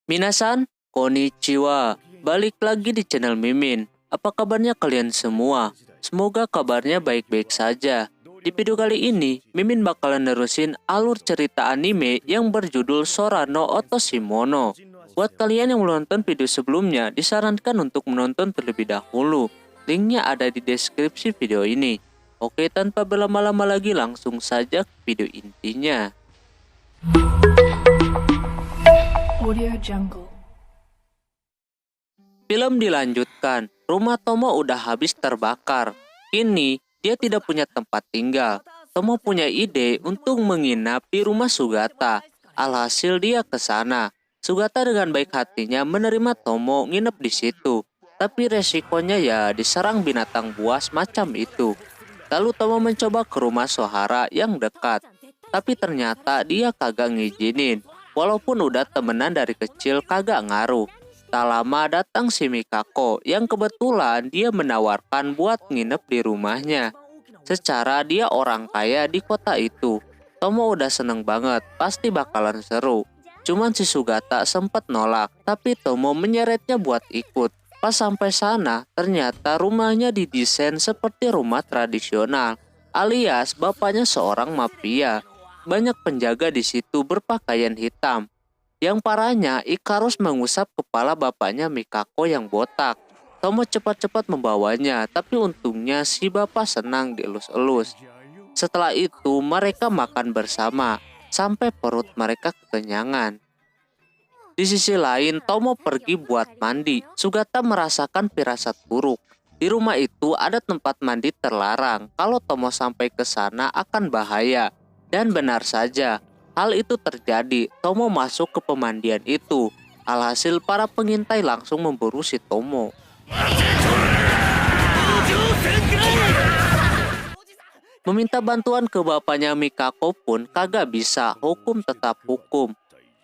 Minasan, konnichiwa. Balik lagi di channel Mimin. Apa kabarnya kalian semua? Semoga kabarnya baik-baik saja. Di video kali ini, Mimin bakalan nerusin alur cerita anime yang berjudul Sora no Otoshimono. Buat kalian yang belum nonton video sebelumnya, disarankan untuk menonton terlebih dahulu. Linknya ada di deskripsi video ini. Oke, tanpa berlama-lama lagi langsung saja ke video intinya. Audio Jungle. Film dilanjutkan, rumah Tomo udah habis terbakar. Kini, dia tidak punya tempat tinggal. Tomo punya ide untuk menginap di rumah Sugata. Alhasil dia ke sana. Sugata dengan baik hatinya menerima Tomo nginep di situ. Tapi resikonya ya diserang binatang buas macam itu. Lalu Tomo mencoba ke rumah Sohara yang dekat. Tapi ternyata dia kagak ngizinin. Walaupun udah temenan dari kecil kagak ngaruh. Tak lama datang si Mikako yang kebetulan dia menawarkan buat nginep di rumahnya. Secara dia orang kaya di kota itu. Tomo udah seneng banget, pasti bakalan seru. Cuman si Sugata sempat nolak, tapi Tomo menyeretnya buat ikut. Pas sampai sana, ternyata rumahnya didesain seperti rumah tradisional, alias bapaknya seorang mafia. Banyak penjaga di situ berpakaian hitam. Yang parahnya, Ikarus mengusap kepala bapaknya Mikako yang botak. Tomo cepat-cepat membawanya, tapi untungnya si bapak senang dielus-elus. Setelah itu, mereka makan bersama, sampai perut mereka kekenyangan. Di sisi lain, Tomo pergi buat mandi. Sugata merasakan firasat buruk. Di rumah itu ada tempat mandi terlarang. Kalau Tomo sampai ke sana akan bahaya. Dan benar saja, hal itu terjadi. Tomo masuk ke pemandian itu. Alhasil para pengintai langsung memburu si Tomo. Meminta bantuan ke bapaknya Mikako pun kagak bisa. Hukum tetap hukum.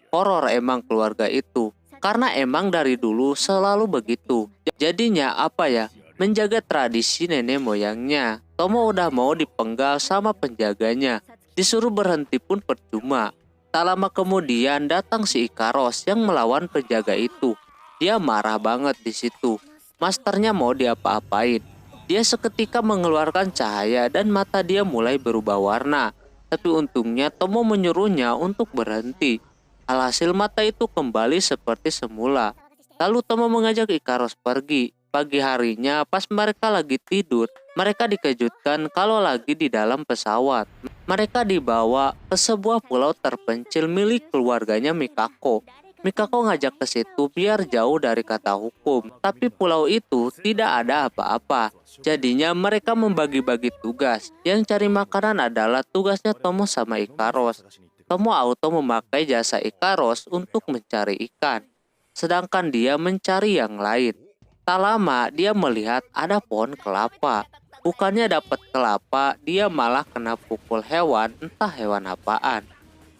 Horor emang keluarga itu. Karena emang dari dulu selalu begitu. Jadinya apa ya? Menjaga tradisi nenek moyangnya. Tomo udah mau dipenggal sama penjaganya. Disuruh berhenti pun percuma. Tak lama kemudian datang si Ikaros yang melawan penjaga itu. Dia marah banget di situ. Masternya mau diapa-apain. Dia seketika mengeluarkan cahaya dan mata dia mulai berubah warna. Tapi untungnya Tomo menyuruhnya untuk berhenti. Alhasil mata itu kembali seperti semula. Lalu Tomo mengajak Ikaros pergi. Pagi harinya pas mereka lagi tidur, mereka dikejutkan kalau lagi di dalam pesawat. Mereka dibawa ke sebuah pulau terpencil milik keluarganya Mikako. Mikako ngajak ke situ biar jauh dari kata hukum. Tapi pulau itu tidak ada apa-apa. Jadinya mereka membagi-bagi tugas. Yang cari makanan adalah tugasnya Tomo sama Ikaros. Tomo auto memakai jasa Ikaros untuk mencari ikan. Sedangkan dia mencari yang lain. Tak lama dia melihat ada pohon kelapa. Bukannya dapat kelapa, dia malah kena pukul hewan, entah hewan apaan.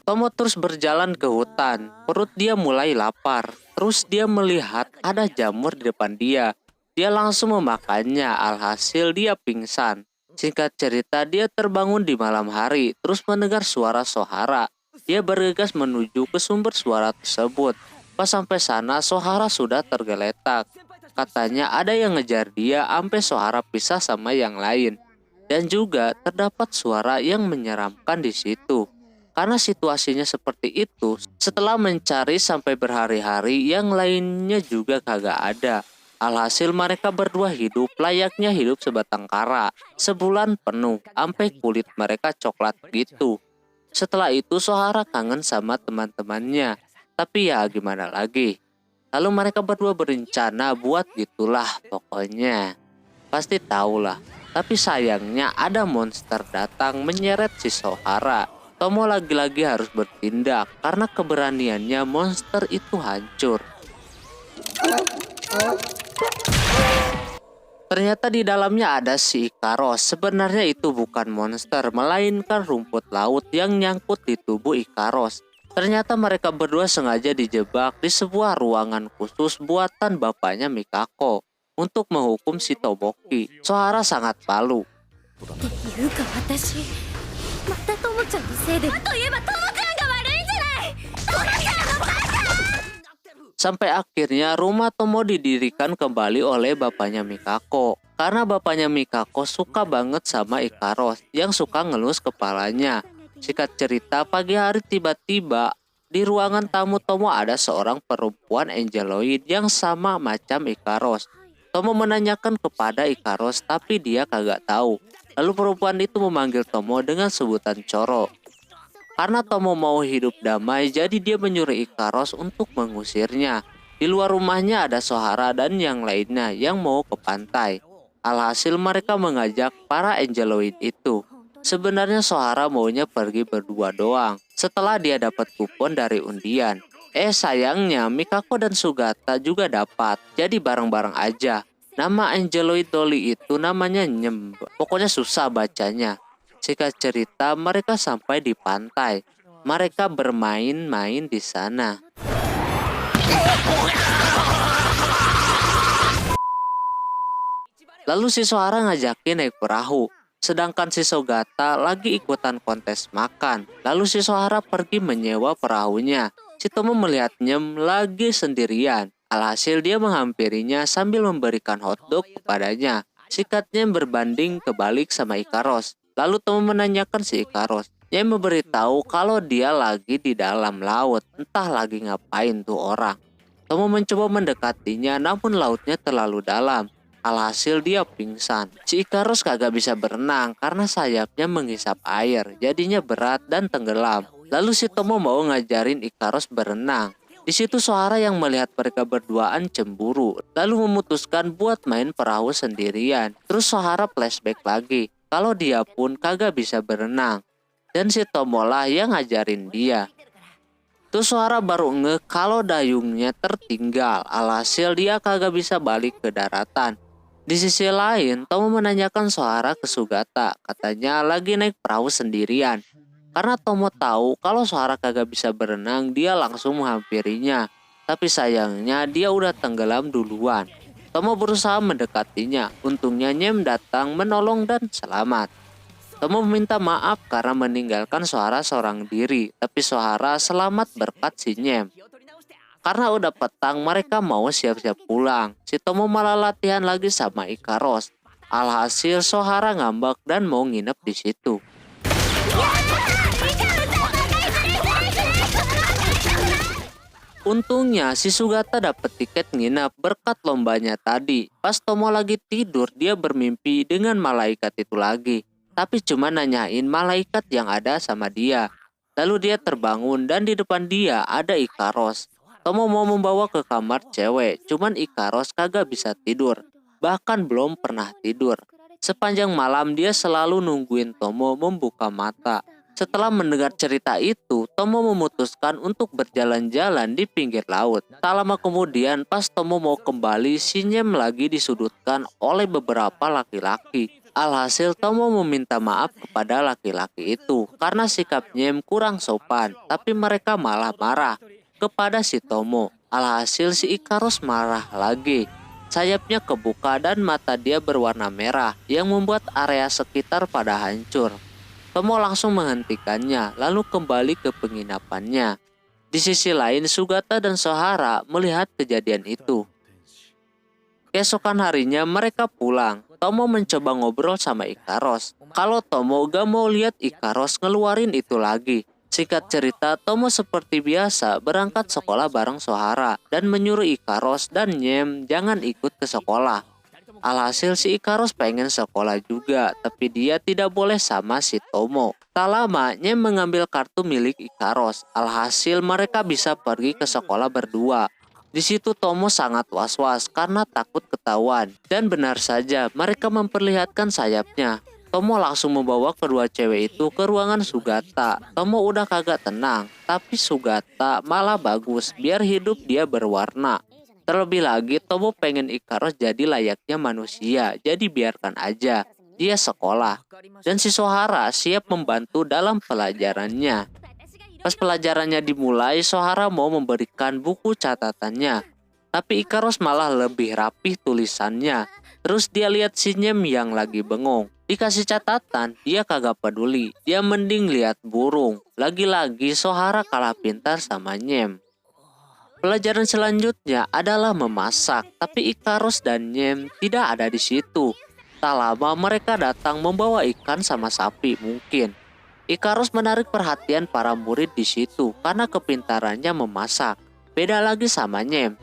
Tomo terus berjalan ke hutan. Perut dia mulai lapar. Terus dia melihat ada jamur di depan dia. Dia langsung memakannya, alhasil dia pingsan. Singkat cerita, dia terbangun di malam hari, terus mendengar suara Sohara. Dia bergegas menuju ke sumber suara tersebut. Pas sampai sana, Sohara sudah tergeletak. Katanya ada yang ngejar dia sampai Sohara pisah sama yang lain. Dan juga terdapat suara yang menyeramkan di situ. Karena situasinya seperti itu, setelah mencari sampai berhari-hari, yang lainnya juga kagak ada. Alhasil mereka berdua hidup layaknya hidup sebatang kara. Sebulan penuh, sampai kulit mereka coklat gitu. Setelah itu Sohara kangen sama teman-temannya. Tapi ya gimana lagi. Lalu mereka berdua berencana buat gitulah pokoknya. Pasti tahulah. Tapi sayangnya ada monster datang menyeret si Sohara. Tomo lagi-lagi harus bertindak karena keberaniannya monster itu hancur. Ternyata di dalamnya ada si Ikaros. Sebenarnya itu bukan monster, melainkan rumput laut yang nyangkut di tubuh Ikaros. Ternyata mereka berdua sengaja dijebak di sebuah ruangan khusus buatan bapaknya Mikako untuk menghukum si Tomoki. Sohara sangat malu. Sampai akhirnya rumah Tomo didirikan kembali oleh bapaknya Mikako. Karena bapaknya Mikako suka banget sama Ikaros yang suka ngelus kepalanya. Singkat cerita, pagi hari tiba-tiba di ruangan tamu Tomo ada seorang perempuan angeloid yang sama macam Ikaros. Tomo menanyakan kepada Ikaros tapi dia kagak tahu. Lalu perempuan itu memanggil Tomo dengan sebutan Coro. Karena Tomo mau hidup damai, jadi dia menyuruh Ikaros untuk mengusirnya. Di luar rumahnya ada Sohara dan yang lainnya yang mau ke pantai. Alhasil mereka mengajak para angeloid itu. Sebenarnya Sohara maunya pergi berdua doang setelah dia dapat kupon dari undian. Sayangnya Mikako dan Sugata juga dapat, jadi bareng-bareng aja. Nama angeloid Dolly itu namanya Nyem. Pokoknya susah bacanya. Singkat cerita, mereka sampai di pantai. Mereka bermain-main di sana. Lalu si Sohara ngajakin naik perahu. Sedangkan si Sugata lagi ikutan kontes makan. Lalu si Sohara pergi menyewa perahunya. Si Tomo melihat Nyem lagi sendirian. Alhasil dia menghampirinya sambil memberikan hotdog kepadanya. Sikatnya berbanding kebalik sama Ikaros. Lalu Tomo menanyakan si Ikaros. Dia memberitahu kalau dia lagi di dalam laut. Entah lagi ngapain tuh orang. Tomo mencoba mendekatinya namun lautnya terlalu dalam. Alhasil dia pingsan. Si Ikaros kagak bisa berenang karena sayapnya menghisap air. Jadinya berat dan tenggelam. Lalu si Tomo mau ngajarin Ikaros berenang. Di situ Sohara yang melihat mereka berduaan cemburu. Lalu memutuskan buat main perahu sendirian. Terus Sohara flashback lagi. Kalau dia pun kagak bisa berenang. Dan si Tomo lah yang ngajarin dia. Terus Sohara baru ngeh kalau dayungnya tertinggal. Alhasil dia kagak bisa balik ke daratan. Di sisi lain, Tomo menanyakan Sohara ke Sugata. Katanya lagi naik perahu sendirian. Karena Tomo tahu kalau Sohara kagak bisa berenang, dia langsung menghampirinya. Tapi sayangnya dia udah tenggelam duluan. Tomo berusaha mendekatinya. Untungnya Nyem datang menolong dan selamat. Tomo meminta maaf karena meninggalkan Sohara seorang diri. Tapi Sohara selamat berkat si Nyem. Karena udah petang mereka mau siap-siap pulang. Si Tomo malah latihan lagi sama Ikaros. Alhasil Sohara ngambek dan mau nginep di situ. Untungnya si Sugata dapet tiket nginap berkat lombanya tadi. Pas Tomo lagi tidur, dia bermimpi dengan malaikat itu lagi. Tapi cuma nanyain malaikat yang ada sama dia. Lalu dia terbangun dan di depan dia ada Ikaros. Tomo mau membawa ke kamar cewek, cuman Ikaros kagak bisa tidur. Bahkan belum pernah tidur. Sepanjang malam dia selalu nungguin Tomo membuka mata. Setelah mendengar cerita itu, Tomo memutuskan untuk berjalan-jalan di pinggir laut. Tak lama kemudian, pas Tomo mau kembali, si Nyem lagi disudutkan oleh beberapa laki-laki. Alhasil Tomo meminta maaf kepada laki-laki itu karena sikap Nyem kurang sopan, tapi mereka malah marah kepada si Tomo. Alhasil si Ikaros marah lagi. Sayapnya kebuka dan mata dia berwarna merah yang membuat area sekitar pada hancur. Tomo langsung menghentikannya lalu kembali ke penginapannya. Di sisi lain Sugata dan Sohara melihat kejadian itu. Keesokan harinya mereka pulang. Tomo mencoba ngobrol sama Ikaros. Kalau Tomo gak mau lihat Ikaros ngeluarin itu lagi. Singkat cerita, Tomo seperti biasa berangkat sekolah bareng Sohara dan menyuruh Ikaros dan Nyem jangan ikut ke sekolah. Alhasil si Ikaros pengen sekolah juga, tapi dia tidak boleh sama si Tomo. Tak lama, Nyem mengambil kartu milik Ikaros. Alhasil mereka bisa pergi ke sekolah berdua. Di situ Tomo sangat was-was karena takut ketahuan. Dan benar saja, mereka memperlihatkan sayapnya. Tomo langsung membawa kedua cewek itu ke ruangan Sugata. Tomo udah kagak tenang, tapi Sugata malah bagus biar hidup dia berwarna. Terlebih lagi Tomo pengen Ikaros jadi layaknya manusia, jadi biarkan aja dia sekolah. Dan si Sohara siap membantu dalam pelajarannya. Pas pelajarannya dimulai, Sohara mau memberikan buku catatannya. Tapi Ikaros malah lebih rapih tulisannya. Terus dia lihat si Nyem yang lagi bengong. Dikasih catatan, dia kagak peduli. Dia mending lihat burung. Lagi-lagi Sohara kalah pintar sama Nyem. Pelajaran selanjutnya adalah memasak, tapi Ikaros dan Nyem tidak ada di situ. Tak lama mereka datang membawa ikan sama sapi mungkin. Ikaros menarik perhatian para murid di situ karena kepintarannya memasak. Beda lagi sama Nyem.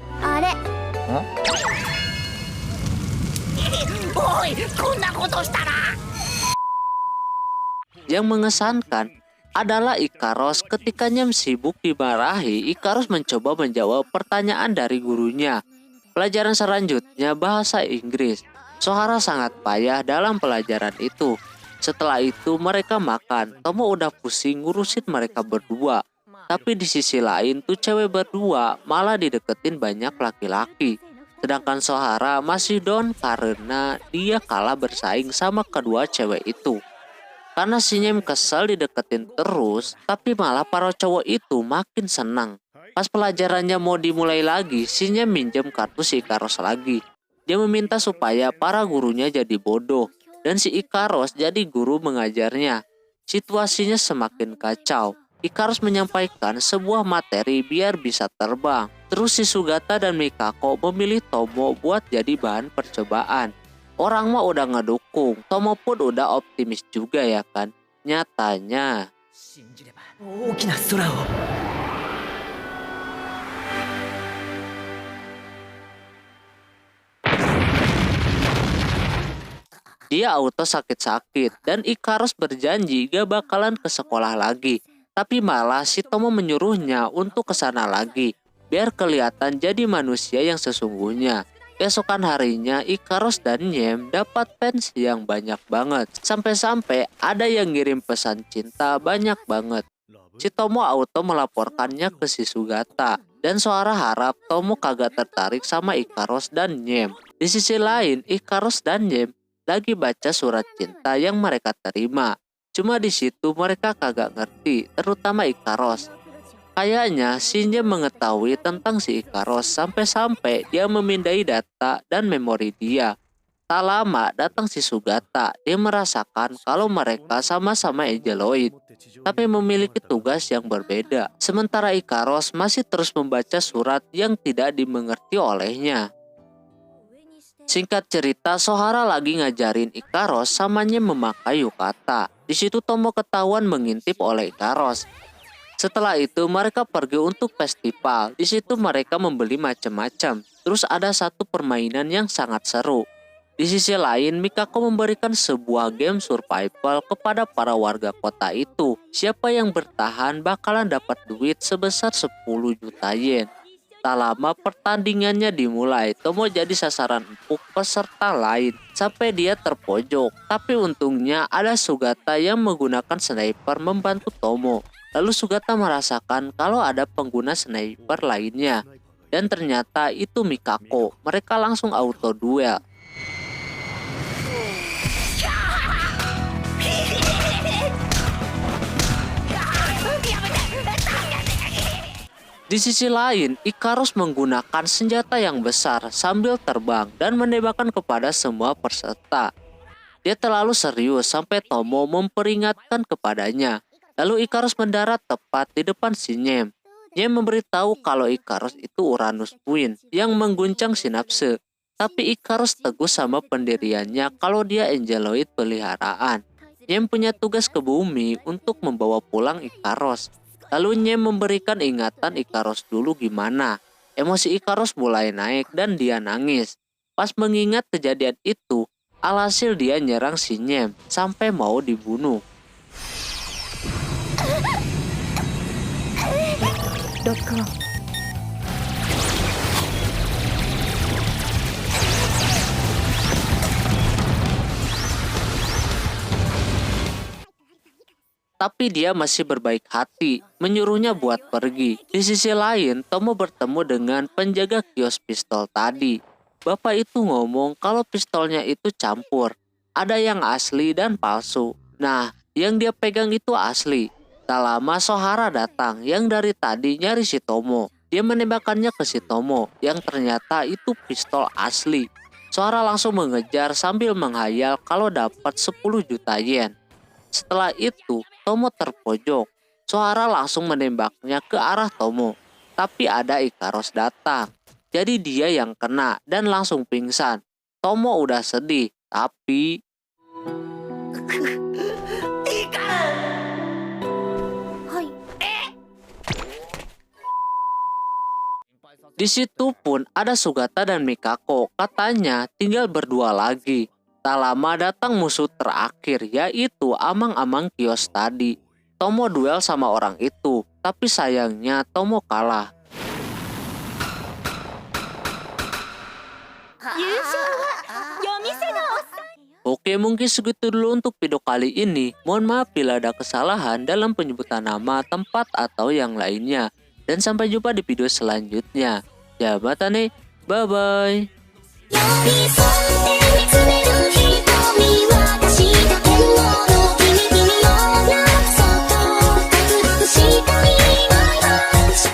Yang mengesankan adalah Ikaros ketika Nyem sibuk dimarahi, Ikaros mencoba menjawab pertanyaan dari gurunya. Pelajaran selanjutnya bahasa Inggris. Sohara sangat payah dalam pelajaran itu. Setelah itu mereka makan. Tomo udah pusing ngurusin mereka berdua. Tapi di sisi lain tuh cewek berdua malah dideketin banyak laki-laki. Sedangkan Sohara masih down karena dia kalah bersaing sama kedua cewek itu. Karena si Nyem kesel dideketin terus, tapi malah para cowok itu makin senang. Pas pelajarannya mau dimulai lagi, si Nyem minjem kartu si Ikaros lagi. Dia meminta supaya para gurunya jadi bodoh, dan si Ikaros jadi guru mengajarnya. Situasinya semakin kacau. Ikaros menyampaikan sebuah materi biar bisa terbang. Terus si Sugata dan Mikako memilih Tomo buat jadi bahan percobaan. Orang mah udah ngedukung, Tomo pun udah optimis juga ya kan. Nyatanya dia auto sakit-sakit dan Ikaros berjanji gak bakalan ke sekolah lagi. Tapi malah si Tomo menyuruhnya untuk ke sana lagi, biar kelihatan jadi manusia yang sesungguhnya. Keesokan harinya Ikaros dan Nyem dapat fans yang banyak banget. Sampai-sampai ada yang ngirim pesan cinta banyak banget. Si Tomo auto melaporkannya ke si Sugata. Dan Sohara harap Tomo kagak tertarik sama Ikaros dan Nyem. Di sisi lain Ikaros dan Nyem lagi baca surat cinta yang mereka terima. Cuma di situ mereka kagak ngerti, terutama Ikaros. Kayaknya Shinja mengetahui tentang si Ikaros sampai-sampai dia memindai data dan memori dia. Tak lama datang si Sugata. Dia merasakan kalau mereka sama-sama Angeloid, tapi memiliki tugas yang berbeda. Sementara Ikaros masih terus membaca surat yang tidak dimengerti olehnya. Singkat cerita, Sohara lagi ngajarin Ikaros samanya memakai yukata. Di situ Tomo ketahuan mengintip oleh Ikaros. Setelah itu mereka pergi untuk festival. Di situ mereka membeli macam-macam. Terus ada satu permainan yang sangat seru. Di sisi lain, Mikako memberikan sebuah game survival kepada para warga kota itu. Siapa yang bertahan bakalan dapat duit sebesar 10 juta yen. Tak lama pertandingannya dimulai. Tomo jadi sasaran empuk peserta lain sampai dia terpojok. Tapi untungnya ada Sugata yang menggunakan sniper membantu Tomo. Lalu Sugata merasakan kalau ada pengguna sniper lainnya. Dan ternyata itu Mikako. Mereka langsung auto duel. Di sisi lain, Ikaros menggunakan senjata yang besar sambil terbang dan menembakkan kepada semua peserta. Dia terlalu serius sampai Tomo memperingatkan kepadanya. Lalu Ikaros mendarat tepat di depan si Nyem. Nyem memberitahu kalau Ikaros itu Uranus Queen yang mengguncang sinapse. Tapi Ikaros teguh sama pendiriannya kalau dia Angeloid peliharaan. Nyem punya tugas ke bumi untuk membawa pulang Ikaros. Lalu Nyem memberikan ingatan Ikaros dulu gimana. Emosi Ikaros mulai naik dan dia nangis. Pas mengingat kejadian itu, alhasil dia nyerang si Nyem sampai mau dibunuh. Tapi dia masih berbaik hati, menyuruhnya buat pergi. Di sisi lain, Tomo bertemu dengan penjaga kios pistol tadi. Bapak itu ngomong kalau pistolnya itu campur. Ada yang asli dan palsu. Nah, yang dia pegang itu asli. Tak lama Sohara datang yang dari tadi nyari si Tomo. Dia menembakkannya ke si Tomo yang ternyata itu pistol asli. Sohara langsung mengejar sambil menghayal kalau dapat 10 juta yen. Setelah itu, Tomo terpojok. Sohara langsung menembaknya ke arah Tomo. tapi ada Ikaros datang. Jadi dia yang kena dan langsung pingsan. Tomo udah sedih, tapi di situ pun ada Sugata dan Mikako, katanya tinggal berdua lagi. Tak lama datang musuh terakhir, yaitu Amang-Amang Kios tadi. Tomo duel sama orang itu, tapi sayangnya Tomo kalah. Oke, mungkin segitu dulu untuk video kali ini. Mohon maaf bila ada kesalahan dalam penyebutan nama, tempat, atau yang lainnya. Dan sampai jumpa di video selanjutnya. Jabatane, bye-bye.